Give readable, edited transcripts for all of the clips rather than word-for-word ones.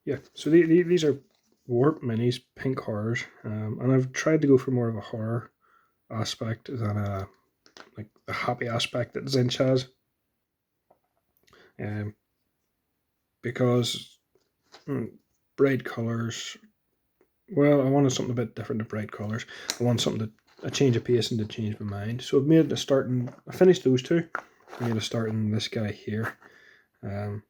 yeah, so these are Warp Minis, pink horrors, and I've tried to go for more of a horror aspect than a like the happy aspect that Zinch has, um, because mm, bright colors. Well, I wanted something a bit different to bright colors. I want something to a change of pace and to change my mind. So I've made a start in. I finished those two. I made a start in this guy here. Um,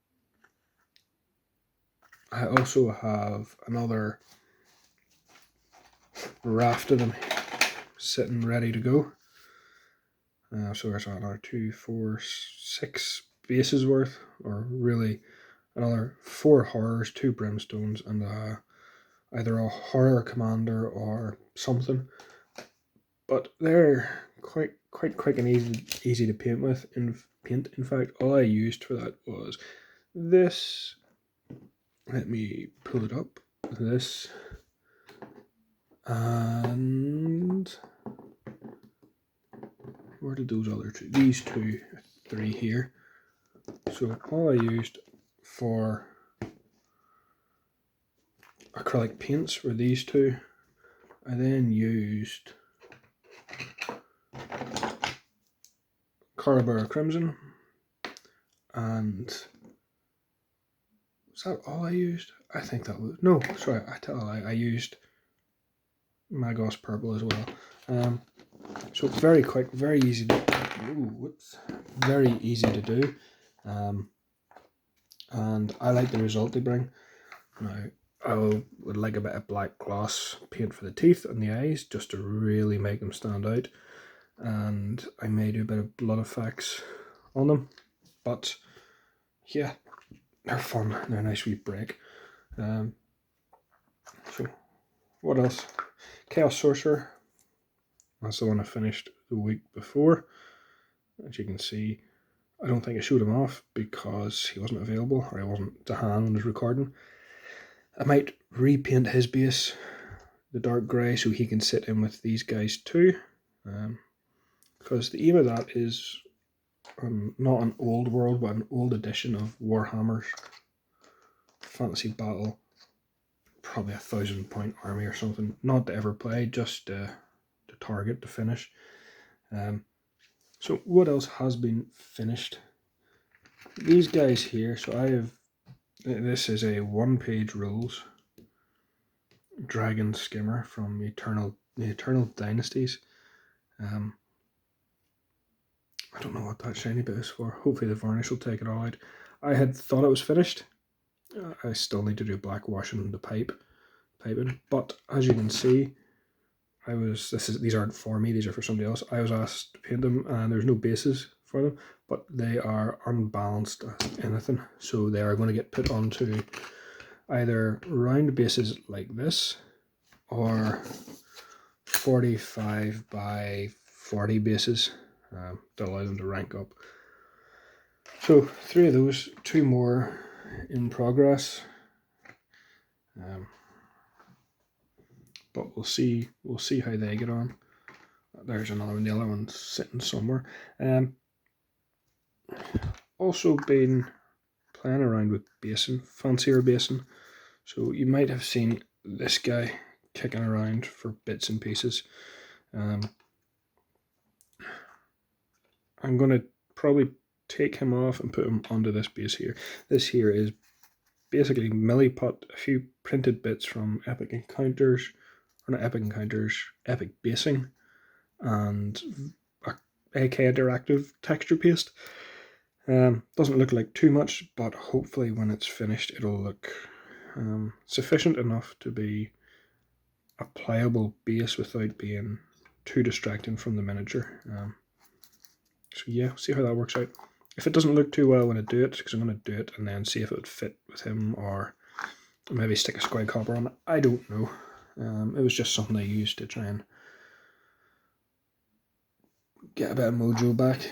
I also have another raft of them sitting ready to go. So there's another 2, 4, 6 bases worth, or really another 4 horrors, 2 brimstones, and either a horror commander or something. But they're quite quick and easy to paint with. In fact, all I used for that was this. Let me pull it up. This and where did those other two? These 2, 3 here. So all I used for acrylic paints were these 2. I then used Carabara Crimson, and was that all I used? I think that was no. Sorry, I used Magos Purple as well. So very quick, very easy to. Very easy to do, and I like the result they bring. Now I would like a bit of black gloss paint for the teeth and the eyes just to really make them stand out, and I may do a bit of blood effects on them, but yeah, they're fun. They're a nice wee break. So what else? Chaos Sorcerer. That's the one I finished the week before. As you can see, I don't think I showed him off because he wasn't available, or I wasn't to hand when I was recording. I might repaint his base the dark grey so he can sit in with these guys too, because the aim of that is not an old world but an old edition of Warhammer's Fantasy Battle, probably 1,000-point army or something, not to ever play, just to target, to finish. So what else has been finished? These guys here, so this is a 1-page rules dragon skimmer from the Eternal Dynasties. I don't know what that shiny bit is for. Hopefully the varnish will take it all out. I had thought it was finished. I still need to do black washing the piping, but as you can see, these aren't for me, these are for somebody else. I was asked to paint them and there's no bases for them, but they are unbalanced as anything, so they are going to get put onto either round bases like this or 45 by 40 bases to allow them to rank up. So 3 of those, 2 more in progress. But we'll see how they get on. There's another one, the other one's sitting somewhere. Also been playing around with basing, fancier basing. So you might have seen this guy kicking around for bits and pieces. I'm going to probably take him off and put him onto this base here. This here is basically milliput a few printed bits from Epic Encounters, or not Epic Encounters, Epic Basing, and AK Interactive texture paste. Doesn't look like too much, but hopefully when it's finished it'll look sufficient enough to be a playable base without being too distracting from the miniature. So yeah, see how that works out. If it doesn't look too well when I do it, because I'm going to do it and then see if it would fit with him, or maybe stick a square copper on it, I don't know. It was just something I used to try and get a bit of mojo back.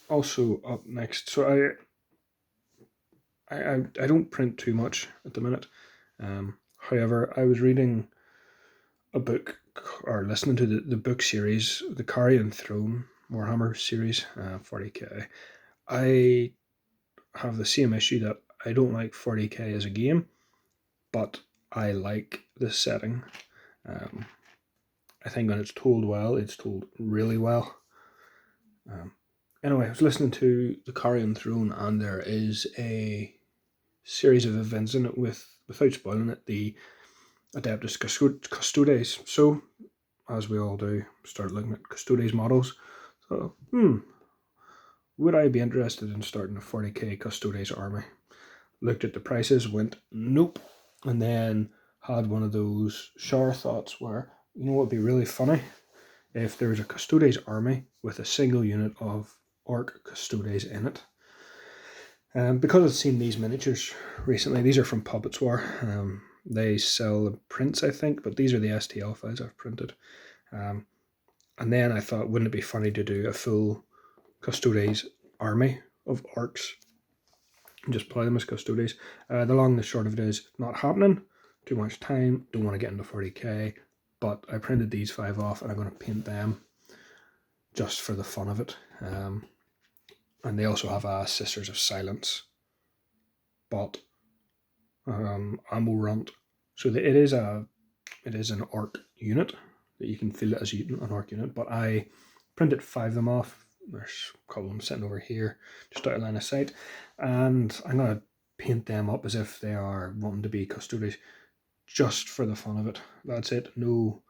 Also up next, so I don't print too much at the minute. However, I was reading a book, or listening to the book series, the Carrion Throne Warhammer series, 40k. I have the same issue that I don't like 40k as a game, but I like the setting. I think when it's told well, it's told really well. Anyway, I was listening to The Carrion Throne, and there is a series of events in it without spoiling it, the Adeptus Custodes. So, as we all do, start looking at Custodes models. So, would I be interested in starting a 40k Custodes army? Looked at the prices, went nope, and then had one of those shower thoughts where, you know what would be really funny? If there was a Custodes army with a single unit of Orc Custodes in it. Because I've seen these miniatures recently, these are from Puppets War. They sell the prints, I think, but these are the STL files I've printed. And then I thought, wouldn't it be funny to do a full Custodes army of Orcs and just play them as Custodes? The long and the short of it is, not happening. Too much time, don't want to get into 40k, but I printed these 5 off and I'm going to paint them just for the fun of it. And they also have a Sisters of Silence bot ammo runt. So it is an Orc unit that you can feel it as an Orc unit, but I printed 5 of them off. There's a couple of them sitting over here, just out of line of sight, and I'm going to paint them up as if they are wanting to be Custodes, just for the fun of it. That's it. No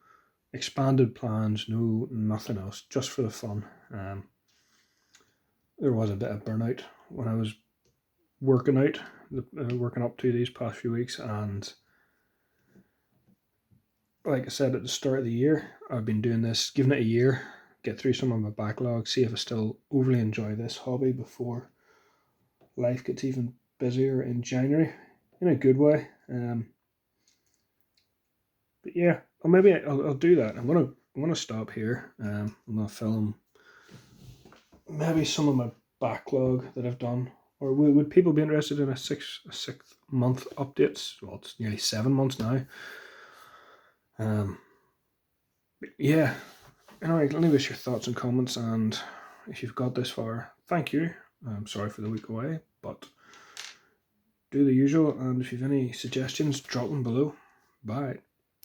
expanded plans, no nothing else, just for the fun. There was a bit of burnout when I was working up to these past few weeks, and like I said at the start of the year, I've been doing this, giving it a year, get through some of my backlog, see if I still overly enjoy this hobby before life gets even busier in January, in a good way. But yeah, or maybe I'll do that. I'm gonna stop here. I'm gonna film maybe some of my backlog that I've done. Or would people be interested in a six month updates? Well, it's nearly 7 months now. Yeah. Anyway, leave us your thoughts and comments, and if you've got this far, thank you. I'm sorry for the week away, but do the usual, and if you've any suggestions, drop them below. Bye.